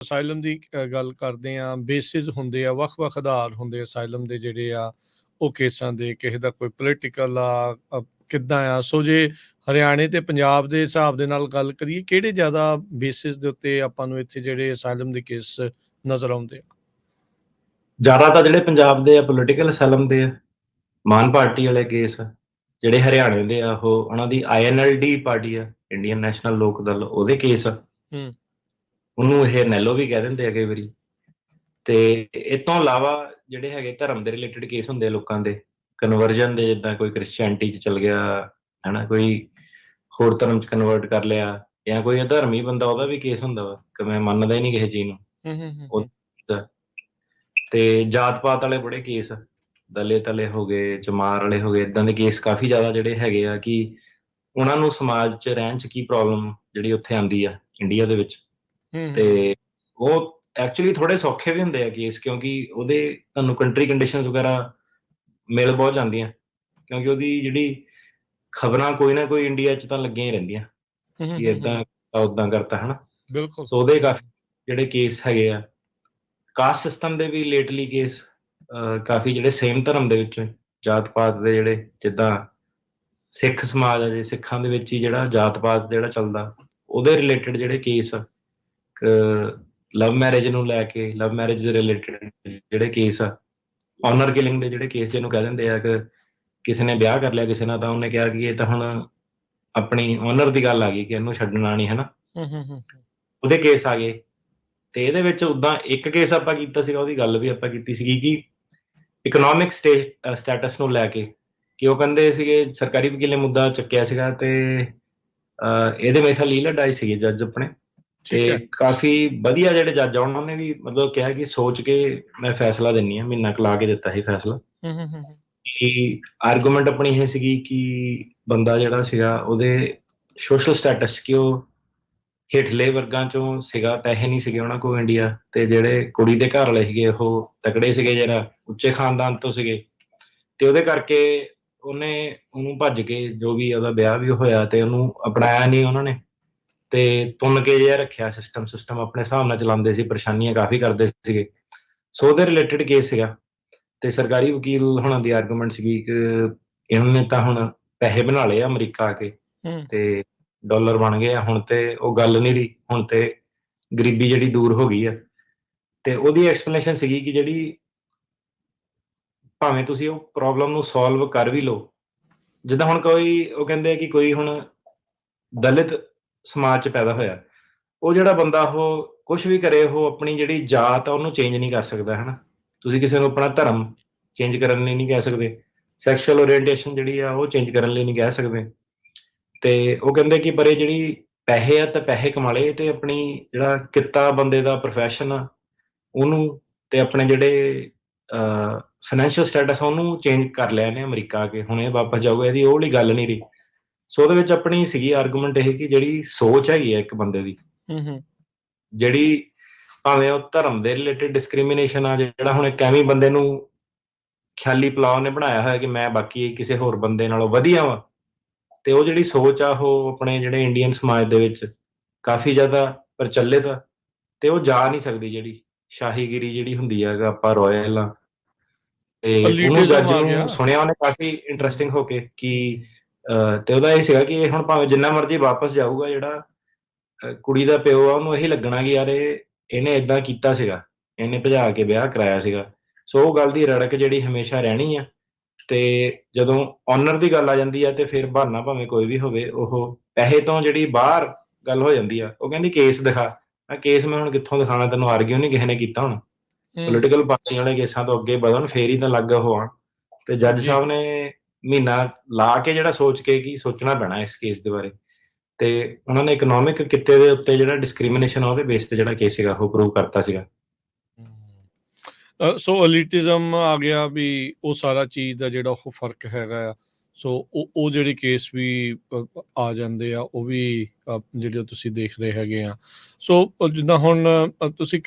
Asylum ਦੀ ਗੱਲ ਕਰਦੇ ਹਾਂ, ਬੇਸਿਸ ਹੁੰਦੇ ਆ, ਵੱਖ-ਵੱਖ ਆਧਾਰ ਹੁੰਦੇ ਅਸਾਈਲਮ ਦੇ ਜਿਹੜੇ ਆ ਉਹ ਕੇਸਾਂ ਦੇ, ਕਿਸੇ ਦਾ ਕੋਈ ਪੋਲੀਟੀਕਲ ਆ, ਕਿੱਦਾਂ ਆ। ਸੋ ਜੇ ਹਰਿਆਣੇ ਤੇ ਪੰਜਾਬ ਦੇ ਹਿਸਾਬ ਦੇ ਨਾਲ ਗੱਲ ਕਰੀਏ, ਕਿਹੜੇ ਜ਼ਿਆਦਾ ਬੇਸਿਸ ਦੇ ਉੱਤੇ ਆਪਾਂ ਨੂੰ ਇੱਥੇ ਜਿਹੜੇ ਅਸਾਈਲਮ ਦੇ ਕੇਸ ਨਜ਼ਰ ਆਉਂਦੇ ਆ? ਜ਼ਿਆਦਾ ਤਾਂ ਜਿਹੜੇ ਪੰਜਾਬ ਦੇ ਆ ਪੋਲੀਟੀਕਲ ਅਸਾਈਲਮ ਦੇ ਆ, ਮਾਨ ਪਾਰਟੀ ਵਾਲੇ ਕੇਸ ਆ। ਜਿਹੜੇ ਹਰਿਆਣੇ ਦੇ ਆ ਉਹ ਉਹਨਾਂ ਦੀ INLD ਪਾਰਟੀ ਆ, ਇੰਡੀਅਨ ਨੈਸ਼ਨਲ ਲੋਕ ਦਲ, ਉਹਦੇ ਕੇਸ ਆ। ਹੂੰ। ਉਹਨੂੰ ਇਹ ਨੈਲੋ ਵੀ ਕਹਿ ਦਿੰਦੇ ਆ ਕਈ ਵਾਰੀ। ਤੇ ਇਹ ਤੋਂ ਇਲਾਵਾ ਜਿਹੜੇ ਹੈਗੇ ਧਰਮ ਦੇ ਰਿਲੇਟਡ ਕੇਸ ਹੁੰਦੇ ਆ ਲੋਕਾਂ ਦੇ, ਕਨਵਰਜਨ ਦੇ, ਜਿੱਦਾਂ ਕੋਈ ਕ੍ਰਿਸਚੈਨਿਟੀ 'ਚ ਚਲ ਗਿਆ, ਹਨਾ, ਕੋਈ ਹੋਰ ਧਰਮ 'ਚ ਕਨਵਰਟ ਕਰ ਲਿਆ, ਜਾਂ ਕੋਈ ਅਧਰਮੀ ਬੰਦਾ, ਉਹਦਾ ਵੀ ਕੇਸ ਹੁੰਦਾ ਵਾ ਕਿ ਮੈਂ ਮੰਨਦਾ ਹੀ ਨਹੀਂ ਕਿਸੇ ਚੀਜ਼ ਨੂੰ, ਹੂੰ, ਹੂੰ, ਹੂੰ, ਉਹ ਹੂੰ। ਕੇਸ ਆ। ਤੇ ਜਾਤ ਪਾਤ ਵਾਲੇ ਬੜੇ ਕੇਸ, ਦਲੇ ਤਲੇ ਹੋ ਗਏ, ਚਮਾਰ ਵਾਲੇ ਹੋ ਗਏ, ਇਦਾਂ ਦੇ ਕੇਸ ਕਾਫੀ ਜ਼ਿਆਦਾ ਜਿਹੜੇ ਹੈਗੇ ਆ ਕਿ ਉਹਨਾਂ ਨੂੰ ਸਮਾਜ 'ਚ ਰਹਿਣ 'ਚ ਕੀ ਪ੍ਰੋਬਲਮ ਜਿਹੜੀ ਉੱਥੇ ਆਉਂਦੀ ਆ ਇੰਡੀਆ ਦੇ ਵਿੱਚ। ਹੂੰ, ਹੂੰ, ਤੇ ਉਹ ਐਕਚੁਅਲੀ ਥੋੜੇ ਸੌਖੇ ਵੀ ਹੁੰਦੇ ਆ ਕੇਸ, ਕਿਉਂਕਿ ਉਹਦੇ ਤੁਹਾਨੂੰ ਕੰਟਰੀ ਕੰਡੀਸ਼ਨਸ ਵਗੈਰਾ ਮਿਲ ਬਹੁਤ ਜਾਂਦੀਆਂ, ਕਿਉਂਕਿ ਉਹਦੀ ਜਿਹੜੀ ਖਬਰਾਂ ਕੋਈ ਨਾ ਕੋਈ ਇੰਡੀਆ 'ਚ ਤਾਂ ਲੱਗੀਆਂ ਹੀ ਰਹਿੰਦੀਆਂ ਹੂੰ, ਕਿ ਹੂੰ, ਏਦਾਂ ਹੂੰ। ਉਦਾਂ ਕਰਤਾ, ਹਨਾ। ਬਿਲਕੁਲ। ਸੋ ਉਹਦੇ ਕਾਫੀ ਜਿਹੜੇ ਕੇਸ ਹੈਗੇ ਆ। ਕਾਸਟ ਸਿਸਟਮ ਦੇ ਵੀ ਲੇਟਲੀ ਕੇਸ ਕਾਫੀ, ਜਿਹੜੇ ਸੇਮ ਧਰਮ ਦੇ ਵਿੱਚ ਜਾਤ ਪਾਤ ਦੇ, ਜਿਹੜੇ ਜਿੱਦਾਂ ਸਿੱਖ ਸਮਾਜ ਆ, ਜੇ ਸਿੱਖਾਂ ਦੇ ਵਿੱਚ ਹੀ ਜਿਹੜਾ ਜਾਤ ਪਾਤ ਜਿਹੜਾ ਚੱਲਦਾ, ਉਹਦੇ ਰਿਲੇਟਡ ਜਿਹੜੇ ਕੇਸ ਆ, ਲਵ ਮੈਰਿਜ ਨੂੰ ਲੈ ਕੇ, ਲਵ ਮੈਰਿਜ ਦੇ ਰਿਲੇਟਡ ਜਿਹੜੇ ਕੇਸ ਆ, ਆਨਰ ਕਿਲਿੰਗ ਦੇ ਜਿਹੜੇ ਕੇਸ ਜਿਹਨੂੰ ਕਹਿ ਦਿੰਦੇ ਆ ਕਿ ਕਿਸੇ ਨੇ ਵਿਆਹ ਕਰ ਲਿਆ ਕਿਸੇ ਨਾਲ, ਤਾਂ ਉਹਨੇ ਕਿਹਾ ਕਿ ਇਹ ਤਾਂ ਹੁਣ ਆਪਣੀ ਆਨਰ ਦੀ ਗੱਲ ਆ ਗਈ ਕਿ ਇਹਨੂੰ ਛੱਡਣਾ ਨਹੀਂ, ਹਨਾ, ਹੂੰ, ਹੂੰ, ਹੂੰ, ਉਹਦੇ ਕੇਸ ਆ ਗਏ। ਤੇ ਇਹਦੇ ਵਿੱਚ ਉਦਾਂ ਇੱਕ ਕੇਸ ਆਪਾਂ ਕੀਤਾ ਸੀਗਾ, ਉਹਦੀ ਗੱਲ ਵੀ ਆਪਾਂ ਕੀਤੀ ਸੀਗੀ ਕਿ ਇਕਨੋਮਿਕ ਸਟੇਟਸ ਨੂੰ ਲੈ ਕੇ, ਕਿ ਉਹ ਕਹਿੰਦੇ ਸੀਗੇ ਸਰਕਾਰੀ ਵਕੀਲ ਨੇ ਮੁੱਦਾ ਚੱਕਿਆ ਸੀਗਾ, ਤੇ ਇਹਦੇ ਮੇਰੇ ਖਿਆਲ ਲੀਲਡ ਆਏ ਸੀਗੇ ਜੱਜ ਆਪਣੇ, ਠੀਕ ਹੈ। ਤੇ ਕਾਫੀ ਵਧੀਆ ਜਿਹੜੇ ਜੱਜ ਆ ਉਹਨਾਂ ਨੇ ਵੀ ਮਤਲਬ ਕਿਹਾ ਕਿ ਸੋਚ ਕੇ ਮੈਂ ਫੈਸਲਾ ਦਿੰਨੀ ਆ, ਮਹੀਨਾ ਕੁ ਲਾ ਕੇ ਦਿੱਤਾ ਸੀ ਫੈਸਲਾ। ਹੂੰ, ਹੂੰ, ਹੂੰ, ਹੂੰ। ਕਿ ਆਰਗੂਮੈਂਟ ਆਪਣੀ ਇਹ ਸੀਗੀ ਕਿ ਬੰਦਾ ਜਿਹੜਾ ਸੀਗਾ ਉਹਦੇ ਸੋਸ਼ਲ ਸਟੇਟਸ, ਕਿ ਉਹ ਹੇਠਲੇ ਵਰਗਾਂ ਚੋਂ ਸੀਗਾ, ਪੈਸੇ ਨਹੀਂ ਸੀਗੇ ਉਹਨਾਂ ਕੋਲ ਇੰਡੀਆ, ਤੇ ਜਿਹੜੇ ਕੁੜੀ ਦੇ ਘਰ ਵਾਲੇ ਸੀਗੇ ਉਹ ਤਕੜੇ ਸੀਗੇ, ਜਿਹੜਾ ਉੱਚੇ ਖਾਨਦਾਨ ਤੋਂ ਸੀਗੇ, ਤੇ ਉਹਦੇ ਕਰਕੇ ਉਹਨੂੰ ਭੱਜ ਕੇ, ਜੋ ਵੀ ਉਹਦਾ ਵਿਆਹ ਵੀ ਹੋਇਆ, ਤੇ ਉਹਨੂੰ ਅਪਣਾਇਆ ਨਹੀਂ ਉਹਨਾਂ ਨੇ, ਤੇ ਤੁੰਨ ਕੇ ਜਿਹਾ ਰੱਖਿਆ, ਸਿਸਟਮ ਆਪਣੇ ਹਿਸਾਬ ਨਾਲ ਚਲਾਉਂਦੇ ਸੀ, ਪਰੇਸ਼ਾਨੀਆਂ ਕਾਫੀ ਕਰਦੇ ਸੀਗੇ। ਸੋ ਉਹਦੇ ਰਿਲੇਟਡ ਕੇਸ ਸੀਗਾ। ਤੇ ਸਰਕਾਰੀ ਵਕੀਲ ਹੋਣਾ ਦੀ ਆਰਗੂਮੈਂਟ ਸੀਗੀ ਕਿ ਇਹਨਾਂ ਨੇ ਤਾਂ ਹੁਣ ਪੈਸੇ ਬਣਾ ਲਏ ਆ ਅਮਰੀਕਾ ਆ ਕੇ, ਹੂੰ। ਤੇ ਡਾਲਰ ਬਣ ਗਏ ਆ ਹੁਣ, ਤੇ ਉਹ ਗੱਲ ਨਹੀਂ ਰਹੀ ਹੁਣ, ਤੇ ਗਰੀਬੀ ਜਿਹੜੀ ਦੂਰ ਹੋ ਗਈ ਆ। ਤੇ ਉਹਦੀ ਐਕਸਪਲੇਨੇਸ਼ਨ ਸੀਗੀ ਕਿ ਜਿਹੜੀ ਭਾਵੇਂ ਤੁਸੀਂ ਉਹ ਪ੍ਰੋਬਲਮ ਨੂੰ ਸੋਲਵ ਕਰ ਵੀ ਲਓ, ਜਿੱਦਾਂ ਹੁਣ ਕੋਈ ਉਹ ਕਹਿੰਦੇ ਆ ਕਿ ਕੋਈ ਹੁਣ ਦਲਿਤ ਸਮਾਜ 'ਚ ਪੈਦਾ ਹੋਇਆ, ਉਹ ਜਿਹੜਾ ਬੰਦਾ ਉਹ ਕੁਛ ਵੀ ਕਰੇ, ਉਹ ਆਪਣੀ ਜਿਹੜੀ ਜਾਤ ਆ ਉਹਨੂੰ ਚੇਂਜ ਨਹੀਂ ਕਰ ਸਕਦਾ, ਹਨਾ। ਤੁਸੀਂ ਕਿਸੇ ਨੂੰ ਆਪਣਾ ਧਰਮ ਚੇਂਜ ਕਰਨ ਲਈ ਨਹੀਂ ਕਹਿ ਸਕਦੇ, ਸੈਕਸ਼ੂਅਲ ਓਰੀਐਂਟੇਸ਼ਨ ਜਿਹੜੀ ਆ ਉਹ ਚੇਂਜ ਕਰਨ ਲਈ ਨਹੀਂ ਕਹਿ ਸਕਦੇ। ਤੇ ਉਹ ਕਹਿੰਦੇ ਕਿ ਪਰ ਇਹ ਜਿਹੜੀ ਪੈਸੇ ਆ, ਤਾਂ ਪੈਸੇ ਕਮਾ ਲਏ, ਤੇ ਆਪਣੀ ਜਿਹੜਾ ਕਿੱਤਾ ਬੰਦੇ ਦਾ ਪ੍ਰੋਫੈਸ਼ਨ ਆ ਉਹਨੂੰ, ਤੇ ਆਪਣੇ ਜਿਹੜੇ ਫਾਈਨੈਂਸ਼ੀਅਲ ਸਟੇਟਸ ਆ ਉਹਨੂੰ ਚੇਂਜ ਕਰ ਲਿਆ ਇਹਨੇ ਅਮਰੀਕਾ ਆ ਕੇ, ਹੁਣ ਇਹ ਵਾਪਸ ਜਾਊਗਾ, ਇਹਦੀ ਉਹ ਵਾਲੀ ਗੱਲ ਨਹੀਂ ਰਹੀ। ਸੋ ਉਹਦੇ ਵਿੱਚ ਆਪਣੀ ਸੀਗੀ ਆਰਗੂਮੈਂਟ ਇਹ ਕਿ ਜਿਹੜੀ ਸੋਚ ਹੈਗੀ ਹੈ ਇੱਕ ਬੰਦੇ ਦੀ, ਹੂੰ, ਹੂੰ। ਜਿਹੜੀ ਭਾਵੇਂ ਉਹ ਧਰਮ ਦੇ ਰਿਲੇਟਡ ਡਿਸਕ੍ਰਿਮੀਨੇਸ਼ਨ ਆ, ਜਿਹੜਾ ਹੁਣ ਇੱਕ ਐਵੇਂ ਬੰਦੇ ਨੂੰ ਖਿਆਲੀ ਪਲਾਓ ਨੇ ਬਣਾਇਆ ਹੋਇਆ ਕਿ ਮੈਂ ਬਾਕੀ ਕਿਸੇ ਹੋਰ ਬੰਦੇ ਨਾਲੋਂ ਵਧੀਆ ਵਾਂ, ਤੇ ਉਹ ਜਿਹੜੀ ਸੋਚ ਆ ਉਹ ਆਪਣੇ ਜਿਹੜੇ ਇੰਡੀਅਨ ਸਮਾਜ ਦੇ ਵਿੱਚ ਕਾਫੀ ਜ਼ਿਆਦਾ ਪ੍ਰਚਲਿਤ ਆ, ਤੇ ਉਹ ਜਾ ਨਹੀਂ ਸਕਦੀ, ਜਿਹੜੀ ਸ਼ਾਹੀਗਿਰੀ ਜਿਹੜੀ ਹੁੰਦੀ ਆ, ਆਪਾਂ ਰਾਇਲ ਆ। ਤੇ ਉਹਨੂੰ ਪੋਲੀਟਿਜ਼ਮ ਜੱਜ ਆ ਗਿਆ। ਨੂੰ ਸੁਣਿਆ ਉਹਨੇ ਕਾਫੀ ਹੂੰ। ਇੰਟਰਸਟਿੰਗ ਹੋ ਕੇ ਕਿ ਤੇ ਉਹਦਾ ਇਹ ਸੀਗਾ ਕਿ ਹੁਣ ਭਾਵੇਂ ਜਿੰਨਾ ਮਰਜ਼ੀ ਵਾਪਸ ਜਾਊਗਾ, ਜਿਹੜਾ ਕੁੜੀ ਦਾ ਪਿਓ ਆ ਉਹਨੂੰ ਇਹੀ ਲੱਗਣਾ ਕਿ ਯਾਰ ਇਹਨੇ ਏਦਾਂ ਕੀਤਾ ਸੀਗਾ, ਇਹਨੇ ਭਜਾ ਕੇ ਵਿਆਹ ਕਰਾਇਆ ਸੀਗਾ। ਸੋ ਉਹ ਗੱਲ ਦੀ ਰੜਕ ਜਿਹੜੀ ਹਮੇਸ਼ਾ ਰਹਿਣੀ ਆ। ਤੇ ਜਦੋਂ ਓਨਰ ਦੀ ਗੱਲ ਆ ਜਾਂਦੀ ਆ, ਤੇ ਫਿਰ ਬਹਾਨਾ ਭਾਵੇਂ ਕੋਈ ਵੀ ਹੋਵੇ, ਉਹ ਪੈਸੇ ਤੋਂ ਜਿਹੜੀ ਬਾਹਰ ਗੱਲ ਹੋ ਜਾਂਦੀ ਆ। ਉਹ ਕਹਿੰਦੀ ਕੇਸ ਦਿਖਾ, ਕੇਸ ਮੈਂ ਹੁਣ ਕਿੱਥੋਂ ਦਿਖਾਣਾ, ਤੈਨੂੰ ਆਰਗਿਊ ਨਹੀਂ ਕਿਸੇ ਨੇ ਕੀਤਾ ਹੁਣ, ਹੂੰ। ਪੋਲੀਟੀਕਲ ਪਾਰਟੀ ਵਾਲੇ ਕੇਸਾਂ ਤੋਂ ਅੱਗੇ ਵਧਣ ਫੇਰ ਹੀ ਤਾਂ ਲੱਗ ਉਹ ਆਉਣ। ਤੇ ਜੱਜ ਜੀ। ਸਾਹਿਬ ਨੇ ਮਹੀਨਾ ਲਾ ਕੇ ਜਿਹੜਾ ਸੋਚ ਕੇ ਕਿ ਸੋਚਣਾ ਪੈਣਾ ਇਸ ਕੇਸ ਦੇ ਬਾਰੇ, ਤੇ ਉਹਨਾਂ ਨੇ ਇਕਨੋਮਿਕ ਕਿੱਤੇ ਦੇ ਉੱਤੇ ਜਿਹੜਾ ਡਿਸਕ੍ਰਿਮੀਨੇਸ਼ਨ ਆ ਉਹਦੇ ਬੇਸ ਤੇ ਜਿਹੜਾ ਕੇਸ ਸੀਗਾ ਉਹ ਪ੍ਰੂਵ ਕਰਤਾ ਸੀਗਾ। ਸੋ ਐਲੀਟਿਜ਼ਮ ਆ ਗਿਆ ਵੀ, ਉਹ ਸਾਰਾ ਚੀਜ਼ ਦਾ ਜਿਹੜਾ ਉਹ ਫਰਕ ਹੈਗਾ ਆ। ਸੋ ਉਹ ਜਿਹੜੇ ਕੇਸ ਵੀ ਆ ਜਾਂਦੇ ਆ, ਉਹ ਵੀ ਜਿਹੜੇ ਤੁਸੀਂ ਦੇਖ ਰਹੇ ਹੈਗੇ ਆ। ਸੋ ਜਿੱਦਾਂ ਹੁਣ ਤੁਸੀਂ